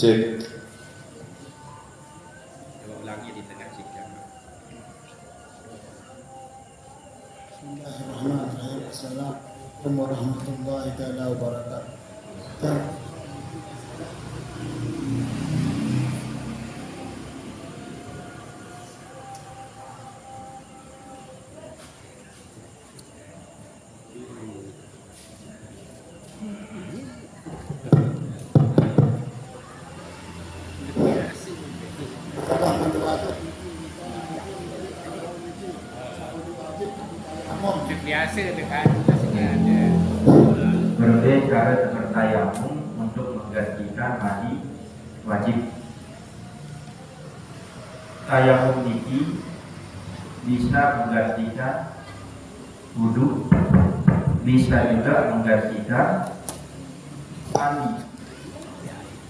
Cek. Coba ulangi di tengah sikap. Bismillahirrahmanirrahim. Assalamualaikum warahmatullahi wabarakatuh. Biasa dengan biasanya ada. Berarti cara bertayamum untuk menggantikan mandi wajib. Tayamum niki bisa menggantikan wudu, bisa juga menggantikan mandi.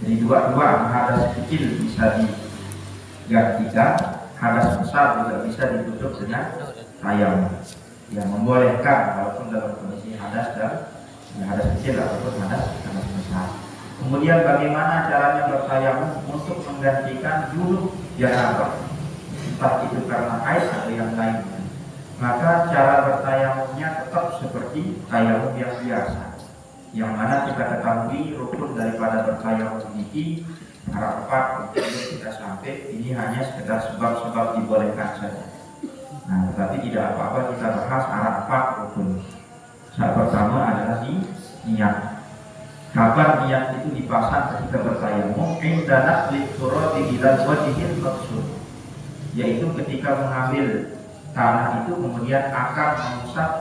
Jadi dua-dua, hadas kecil bisa digantikan, hadas besar juga bisa ditutup dengan tayamum. Yang membolehkan walaupun dalam kondisi hadas dan hadas kecil ataupun hadas besar. Kemudian bagaimana caranya bertayamum untuk menggantikan junub janabah, entah itu karena haid atau yang lainnya. Maka cara bertayamumnya tetap seperti tayamum yang biasa, yang mana kita ketahui rukun daripada bertayamum ini ada 4 untuk kita sampai. Ini hanya sekedar sebab-sebab dibolehkan saja. Nah, tetapi tidak apa-apa kita bahas arah 4 rukun. Yang pertama adalah niat. Kapan niat itu dipasang ketika bertayamum? Inda naqli turabi ila wajhil maqsud, yaitu ketika mengambil tanah itu kemudian akan mengusap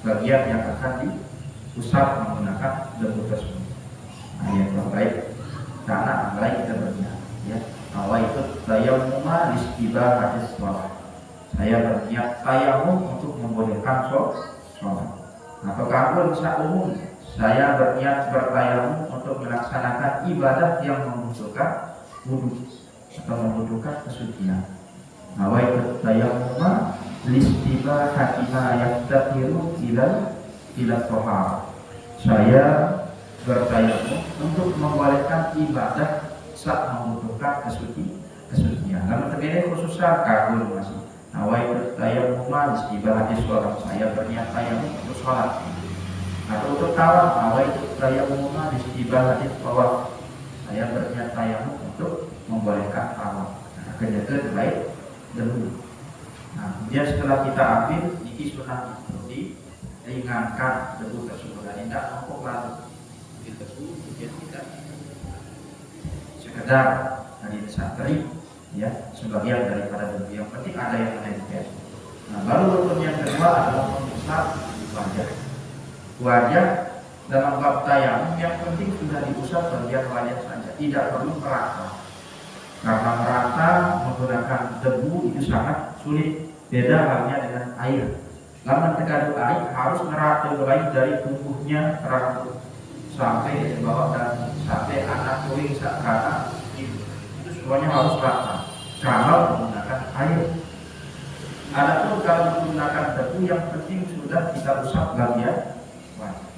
bagian yang akan diusap menggunakan lembu tersebut. Nah, yang terbaik tanah mulai kita berniat. Ya, awal itu tayamum listiba hadis sholat. Saya berniat tayamum untuk membolehkan sholat. Atau kalau bisa umum, saya berniat bertayamum untuk melaksanakan ibadah yang membutuhkan wudu atau membutuhkan kesucian. Awal itu tayamum listiba hakima yaktahiru ila tohar. Saya bertayamum untuk membolehkan ibadah saat membutuhkan kesucian. Lalu terjadi khususnya kagum masih. Nawaitu tayamum istibahati sholat. Saya berniat tayamum untuk sholat. Atau untuk tawaf, nawaitu tayamum istibahati tawaf. Saya berniat tayamum untuk membolehkan tawaf. Nah, kenyata baik dahulu. Nah, kemudian setelah kita ambil ini sunnah itu diringankan debu tersebut dan tidak numpuk lagi. Kita kemudian kita sekedar dari santri, ya, sebagian daripada debu. Yang penting ada yang menempel. Nah, baru rukun yang kedua adalah mengusap wajah. Wajah dalam bab tayamum yang penting sudah diusap bagian wajah saja, tidak perlu merata. Karena merata menggunakan debu itu sangat sulit. Beda halnya dengan air. Lamun terkadang air harus merata mulai dari tubuhnya rambut sampai bawah dan sampai anak kuing sakana itu semuanya harus rata. Kalau menggunakan air, adapun kalau menggunakan debu yang penting sudah kita usap bagian wajah.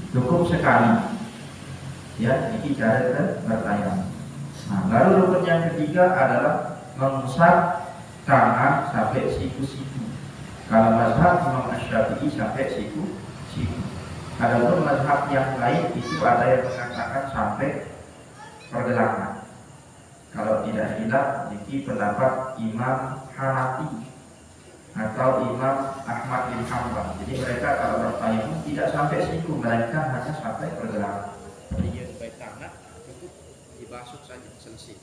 Cukup sekali, ya, ini cara bertayamum. Nah, lalu rukun yang ketiga adalah mengusap tangan sampai siku-siku. Kalau mazhab Imam Asy-Syafi'i sampai siku-siku. Adapun mazhab yang lain itu ada yang mengatakan sampai pergelangan. Kalau tidak hilaf, ini pendapat Imam Hanafi atau Imam Ahmad bin Hanbal. Jadi mereka kalau bertayamum tidak sampai siku, melainkan hanya sampai pergelangan. Jadi baik tangan cukup dibasuh saja selesai.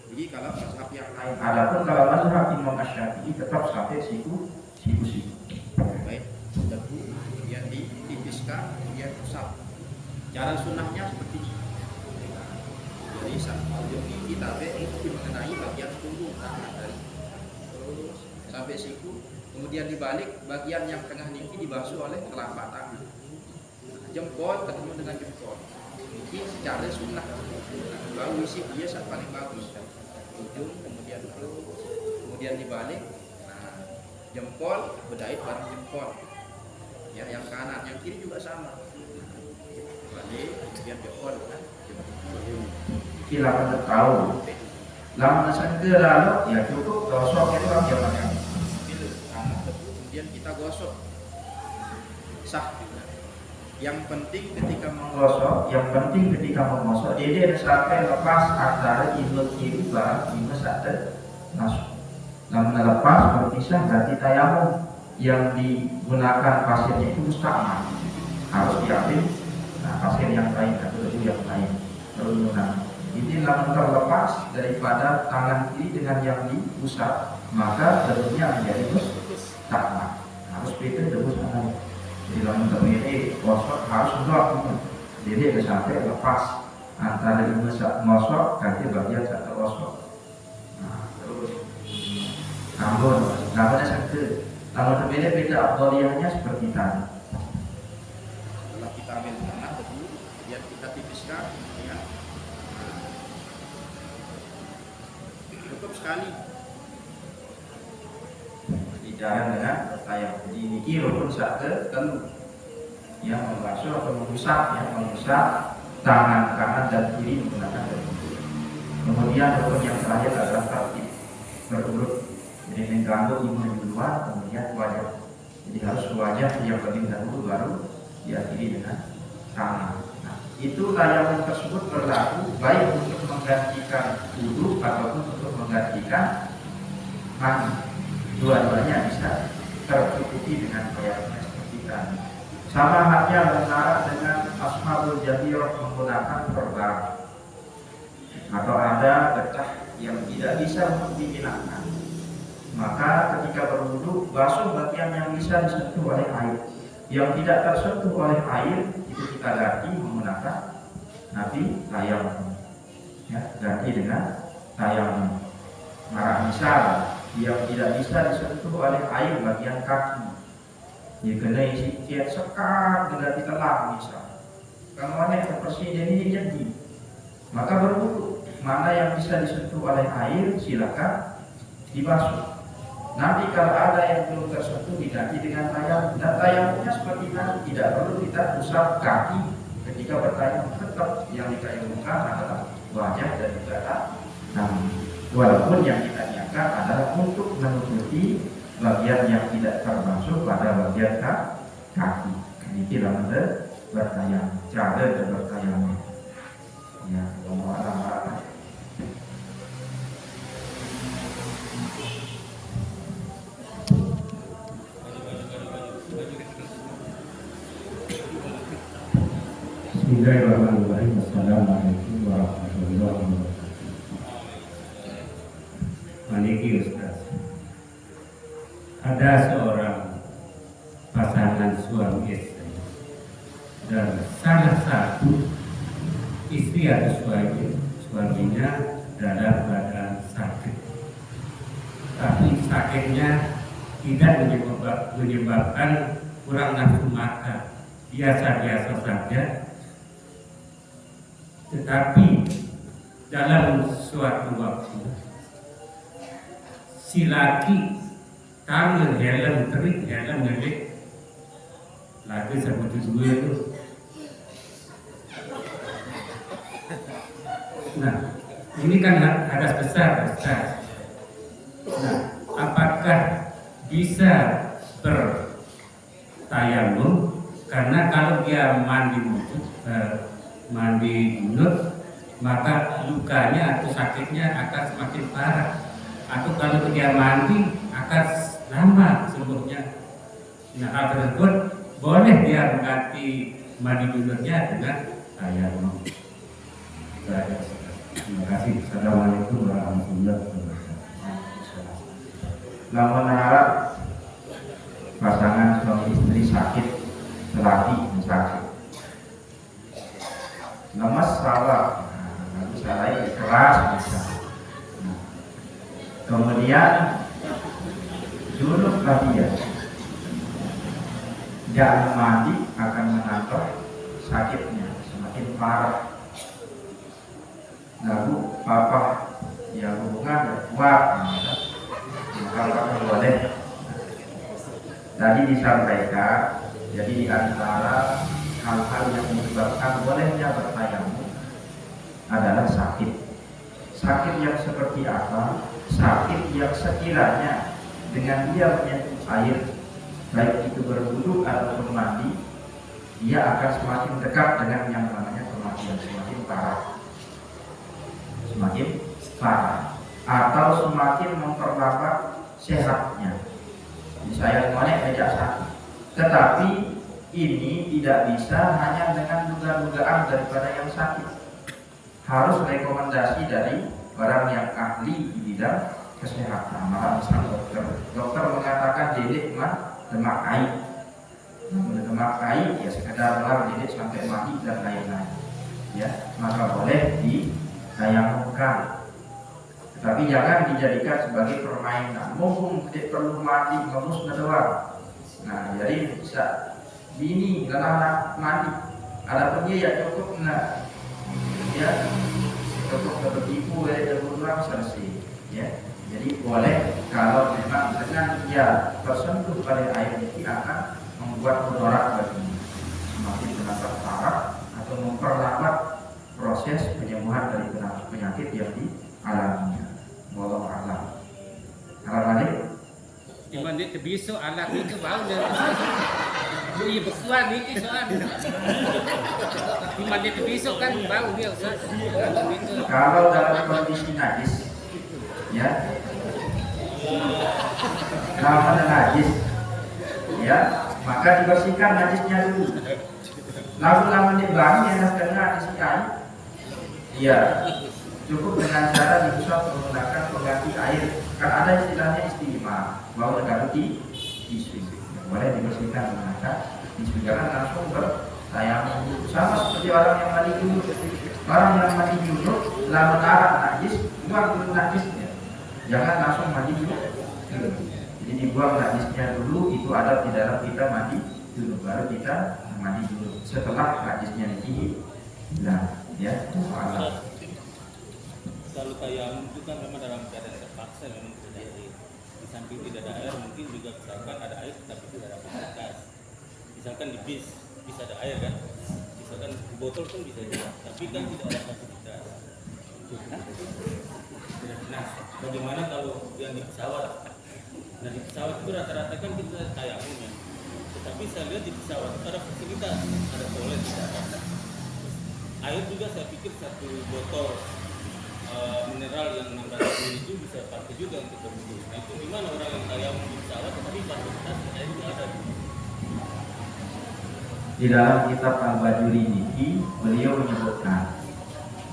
Jadi kalau mazhab yang lain, adapun kalau mazhab Imam Asy-Syafi'i tetap sampai siku-siku. Baik, debu yang ditipiskan, kemudian usap. Cara sunnahnya seperti ini. Jadi bisa ujung gigi tapi itu mengenai bagian punggung kanan dari terus sampai siku, kemudian dibalik bagian yang tengah niki dibasuh oleh telapak tangan, jempol ketemu dengan jempol niki secara sunnah, baru isi dia saat paling bagus ujung kemudian terus kemudian dibalik, nah jempol berdait bareng jempol ya, yang kanan yang kiri juga sama, balik kemudian jempol kan silakan tahu lama sendiri lalu ya cukup gosok itu kan jamannya gitu, tangan tebu kemudian kita gosok sah juga. Yang penting ketika menggosok, yang penting ketika menggosok dia sampai lepas antara imun kiri barang imun satu masuk. Namun lepas berpisah berarti tayamum yang digunakan pasiennya itu mustahil harus diambil. Nah pasien yang lain atau yang lain berguna. Ini namun terlepas daripada tangan kiri dengan yang diusap, maka tentunya menjadi mustahil. Harus beda debus tangan. Di dalam terpilih gosok harus blok, jadi ada sampai lepas antara ibu gosok ganti bagian satu gosok. Nah terus namun namanya satu, namun berbeda-beda abdoliyahnya seperti tadi. setelah kita ambil tangan tebu kemudian kita tipiskan ya, cukup sekali Bicara dengan bertayam. Jadi ini rukun satu telu yang membasuh atau mengusap tangan kanan dan kiri menggunakan tebu. Kemudian rukun yang terakhir adalah tertib berurut. Jadi mengganggu imun duluan, kemudian wajah. Jadi harus wajah yang lebih dahulu baru diakhiri dengan tangan. Nah, itu tayamum tersebut berlaku baik untuk menggantikan wudu ataupun untuk menggantikan mandi. Dua-duanya bisa tercukupi dengan tayamum seperti tadi. Sama halnya benar dengan ashabul jabirah menggunakan perban atau ada getah yang tidak bisa untuk dihilangkan. Maka ketika berwudu basuh bagian yang bisa disentuh oleh air. Yang tidak tersentuh oleh air itu kita ganti menggunakan nabi tayamum. Ya, ganti dengan tayamum. Maka misal yang tidak bisa disentuh oleh air bagian kaki, ya kena isi kiat sekat dengan ditelan misal. Kalau ada yang presiden ini jadi, maka berwudu. Mana yang bisa disentuh oleh air silakan dibasuh. Nanti kalau ada yang belum tersentuh diganti dengan tayamum. Dan tayamumnya seperti tadi, tidak perlu kita usap kaki ketika bertayamum. Tetap yang ditayamumkan adalah wajah dan juga tangan. Walaupun yang kita niatkan adalah untuk menutupi bagian yang tidak termasuk pada bagian kaki. Ini dalam bertayamum, cara bertayamum. Ya, Allah. Bismillahirrahmanirrahim. Assalamualaikum warahmatullahi wabarakatuh. Maniki Ustaz, ada seorang pasangan suami istri dan salah satu istri atau suaminya dalam keadaan sakit, tapi sakitnya tidak menyebabkan kurang nafsu makan, biasa-biasa saja. Tetapi dalam suatu waktu si laki tangan helm terik, helm ngelik lagi sebut dua itu. Nah, ini kan hadas besar. Nah, apakah bisa bertayamum? Karena kalau dia mandi junub, maka lukanya atau sakitnya akan semakin parah. Atau kalau dia mandi akan lama sembuhnya. Nah, hal tersebut boleh dia mengganti mandi junubnya dengan tayamum. Terima kasih. Assalamualaikum warahmatullahi wabarakatuh. Namun harap pasangan suami istri sakit, lelaki sakit, lemas salah, bisa lain keras bisa. Nah, kemudian junublah dia, jangan mandi akan menambah sakitnya semakin parah. Lalu papa yang hubungan kuat, maka boleh. Tadi disampaikan, jadi di antara hal-hal yang menyebabkan bolehnya bertayamum adalah sakit. Sakit yang seperti apa? Sakit yang sekiranya dengan dia menyentuh air, baik itu berwudu ataupun mandi, dia akan semakin dekat dengan yang namanya kematian, semakin parah, atau semakin memperlambat sehatnya. Saya ngomongnya beda sakit. Tetapi ini tidak bisa hanya dengan duga-dugaan daripada yang sakit. Harus rekomendasi dari orang yang ahli di bidang kesehatan. Maka misalnya dokter mengatakan dedek demak air. Demak air ya sekedar melar dedek sampai mati dan lain-lain. Ya, maka boleh ditayamumkan. Tetapi jangan dijadikan sebagai permainan. Mumpung tidak perlu mandi, ngemus doang. Nah, jadi bisa bini anak mandi. Ada pun ya cukup ya cukup ibu ya kurang selesai. Ya, jadi boleh kalau memang dengan dia tersentuh pada air itu akan membuat mudarat baginya, semakin menambah parah atau memperlambat proses penyembuhan dari penyakit yang dialaminya. Wallahu a'lam. Alhamdulillah. Di mana terbisu alat itu bau dan iya berkuat ini soal. Di mana terbisu kan bau dia Ustaz. Kalau dalam kondisi najis, ya, kalau najis, ya, maka dibersihkan najisnya dulu. Lalu lama dibangun yang kena isi air, ya, cukup dengan cara diusap menggunakan pengganti air. Kan ada istilahnya istimewa, bahwa negara di tisu. Boleh dibersihkan menggunakan tisu, jangan langsung bertayamum. Sama seperti orang yang mandi junub. Orang yang mandi junub, lama darah najis, buang dulu najisnya. Jangan langsung mandi junub. Jadi dibuang najisnya dulu, itu ada di dalam kita mandi junub, baru kita mandi junub. Setelah najisnya hilang, ya, Allah. Kalau tayamum itu kan memang dalam keadaan terpaksa, memang tidak ada air. Di samping tidak ada air, mungkin juga misalkan ada air tapi tidak ada fasilitas. Misalkan di bis ada air kan, misalkan di botol pun bisa juga, tapi kan tidak ada fasilitas. Nah, bagaimana kalau yang di pesawat? Nah, di pesawat itu rata-rata kan kita tayamum ya. Tetapi saya lihat di pesawat itu ada fasilitas, ada toilet, tidak ada. Air juga saya pikir satu botol mineral yang 600 ml itu bisa pakai juga untuk berwudu. Nah, itu gimana orang yang tayamum di pesawat tapi fasilitas air itu ada? Di dalam kitab Al-Bajuri Niki, beliau menyebutkan,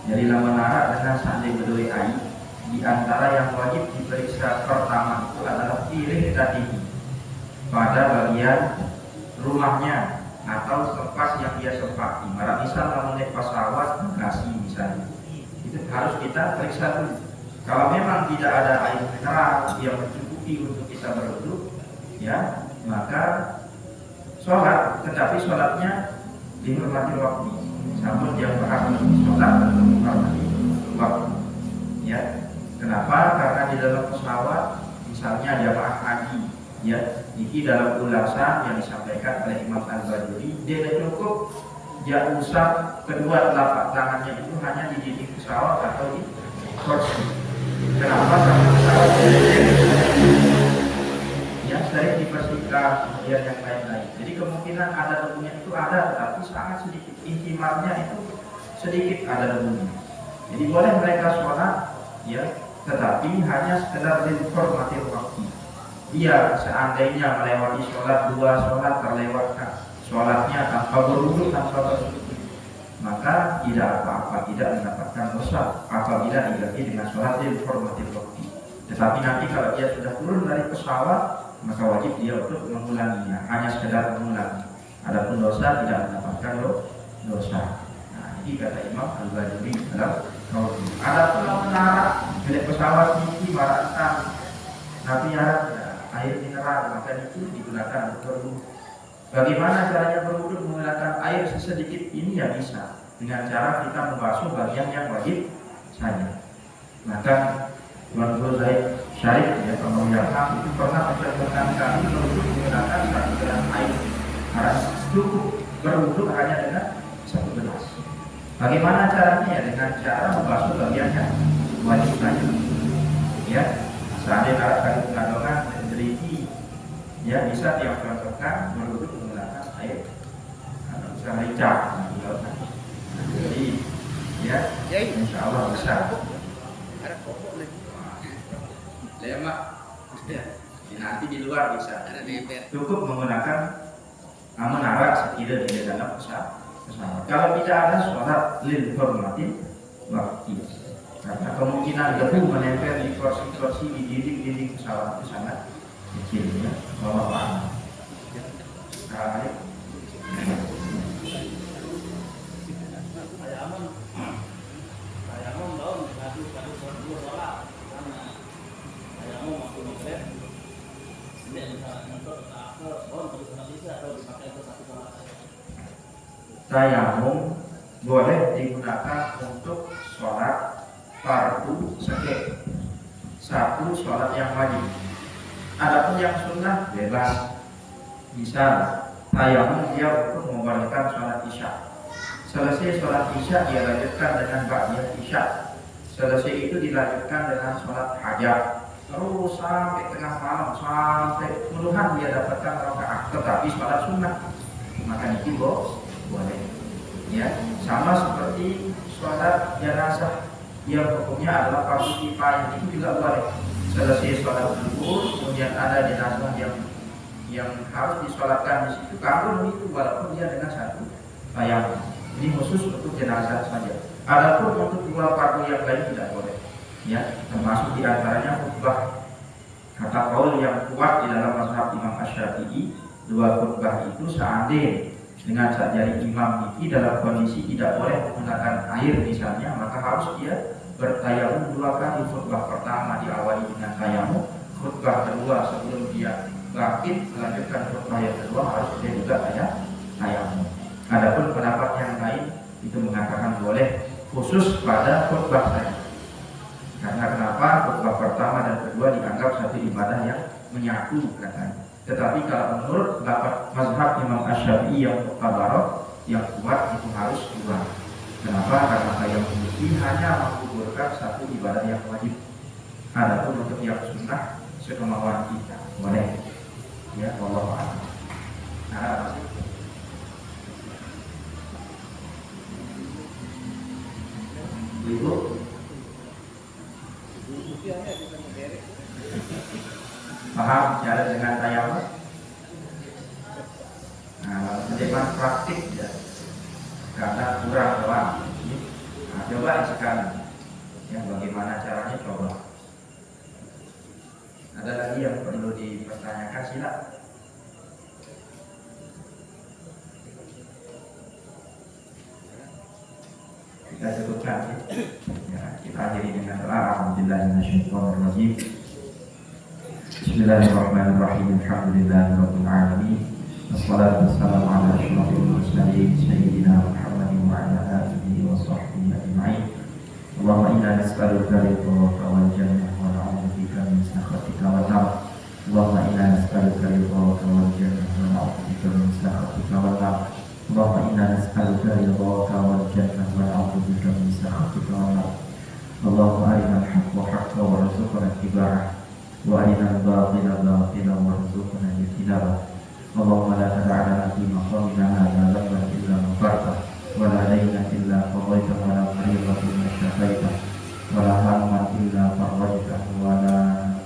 jadi lama nara dengan sandi bedoi air, di antara yang wajib diperiksa pertama itu adalah piring tadi pada bagian rumahnya atau tempat yang dia sempati. Misal naik pesawat, bagasi misalnya, itu harus kita periksa dulu. Kalau memang tidak ada air mineral yang mencukupi untuk kita berwudu, ya, maka sholat, tetapi sholatnya dihormati waktu. Namun yang berhak sholat dihormati waktu. Ya, kenapa? Karena di dalam pesawat, misalnya jamaah haji, ya, ini dalam ulasan yang disampaikan oleh Imam Al-Bajuri, dia cukup dia usap kedua telapak tangannya itu hanya di dinding pesawat atau di kursi. Kenapa? Karena pesawat ya sering dibersihkan, kemudian yang lain-lain. Jadi kemungkinan ada debunya itu ada, tetapi sangat sedikit. Intimarnya itu sedikit ada debunya. Jadi boleh mereka sholat, ya, tetapi hanya sekedar dihormati waktu. Dia seandainya melewati sholat, 2 sholat terlewatkan sholatnya tanpa berwudu, tanpa bersuci, maka tidak apa-apa, tidak mendapatkan dosa apabila diganti dengan sholat dihormati waktu. Tetapi nanti kalau dia sudah turun dari pesawat, maka wajib dia untuk mengulanginya, hanya sekedar mengulangi. Adapun dosa tidak mendapatkan dosa. Nah, ini kata Imam Al-Bajuri dalam kaul. pesawat ini maratan tapi air mineral, maka itu digunakan untuk berwudu. Bagaimana caranya berwudu menggunakan air sesedikit ini? Ya bisa dengan cara kita membasuh bagian yang wajib saja. Maka Tuan Guru Zaid Syarif ya Pemuyarham itu pernah mencontohkan kami berwudu menggunakan 1 gelas air. Harus cukup berwudu hanya dengan 1 gelas. Bagaimana caranya? Ya dengan cara membasuh bagian yang wajib saja. Ya, seandainya akan kandungan mendeliti, ya bisa dicontohkan berwudu menggunakan air bisa rica. Jadi ya, insya Allah bisa. Ada pokok lagi. Lemak. Nanti di luar bisa. Ada DPR. Cukup menggunakan menara sekira di dalam pesawat. Kalau tidak ada sholat lil hormatin waktu, karena kemungkinan debu menempel di kursi-kursi di dinding-dinding pesawat itu sangat kecil ya. Allah paham. Tayamum boleh digunakan untuk sholat fardu sahih, 1 sholat yang wajib. Adapun yang sunnah bebas. Misal tayamum dia untuk membolehkan sholat isya. Selesai sholat isya dia lanjutkan dengan ba'diyah isya. Selesai itu dilanjutkan dengan sholat hajat. Terus sampai tengah malam, sampai puluhan dia dapatkan rakaat, tetapi sholat sunnah. Maka itu boleh. Ya, sama seperti sholat jenazah yang hukumnya adalah fardu kifayah, itu juga boleh. Selesai sholat zuhur, kemudian ada jenazah yang harus disolatkan di situ, kabul itu walaupun dia dengan 1 tayamum. Ini khusus untuk jenazah saja. Adapun untuk 2 fardu yang lain tidak boleh. Ya, termasuk diantaranya khutbah. Kata kaul yang kuat di dalam mazhab Imam Asy-Syafi'i, 2 khutbah itu seandainya dengan jari imam ini dalam kondisi tidak boleh menggunakan air misalnya, maka harus dia bertayamum 2 kali. Khutbah pertama diawali dengan tayamum, khutbah kedua sebelum dia bangkit melanjutkan khutbah yang kedua harus dia juga tayamum. Adapun pendapat yang lain itu mengatakan boleh khusus pada khutbah saja. Karena kenapa? Khutbah pertama dan kedua dianggap satu ibadah yang menyatu katanya. Tetapi kalau menurut pendapat mazhab Imam Asy-Syafi'i yang muqtabarah, yang kuat itu harus 2. Kenapa? Karena tayamum ini hanya menggugurkan 1 ibadah yang wajib. Adapun untuk yang sunnah sekemauan kita boleh. Ya, wallahu a'lam. Nah, Ibu paham cara dengan tayamum? Nah, bagaimana praktik ya? Karena kurang doang. Nah, coba sekarang ya, bagaimana caranya coba. Ada lagi yang perlu dipertanyakan, silakan. Kita cukupkan ya, kita akhiri dengan doa. Alhamdulillahirrahmanirrahim. Bismillahirrahmanirrahim. Alhamdulillahirabbil alamin. Wassalatu wassalamu ala asyrofil mursalin sayyidina Muhammadin wa ala alihi wa sahbihi ajma'in. Allahumma inna nas'aluka ridhaka wal jannah wa na'udzubika min sakhatika wan nar. Allahumma inna nas'aluka ridhaka wal jannah wa na'udzubika min sakhatika wan nar. Allahumma inna nas'aluka ridhaka wal jannah wa na'udzubika min sakhatika wan nar. Allahumma arina al-haqqa haqqan warzuqna ittiba'ah wa arina al-batila batilan warzuqna ijtinabah. Allahumma la tad'a lana fi maqamina hadha dhanban illa ghafartah wa la dayna illa qadaytah wa la maridan illa shafaitah wa la hamman illa farajtah wa la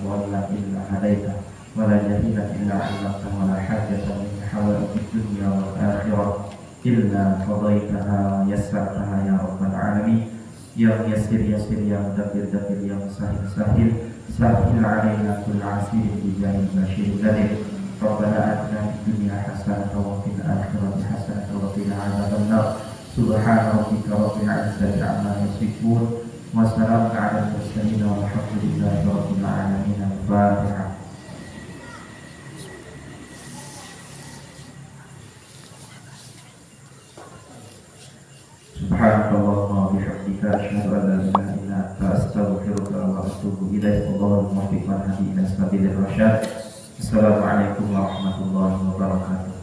dhalla illa hadaitah wa la jahila illa 'allamtah wa la hajatan min hawaijid dunya wal akhirah illa qadaytaha wa yassartaha ya rabbal alamin. Ya yassir yassir, ya mudabbir dabbir, ya musahhil sahhil sahhil 'alaina kull 'asirin bi jahil bashir nadir. Rabbana atina fid dunya hasanatan wa fil akhirati hasanatan wa qina adzabannar. Subhana rabbika rabbil izzati 'amma yasifun wa Wassalamu ala mursalin walhamdulillahi rabbil alamin. Al-Fatihah. Subhanallahumma wa bihamdika asyhadu an la ilaha illa anta astaghfiruka wa atubu ilaik. Allahumma muwaffiq wal hadi ila sabilir rasyad. Assalamualaikum warahmatullahi wabarakatuh.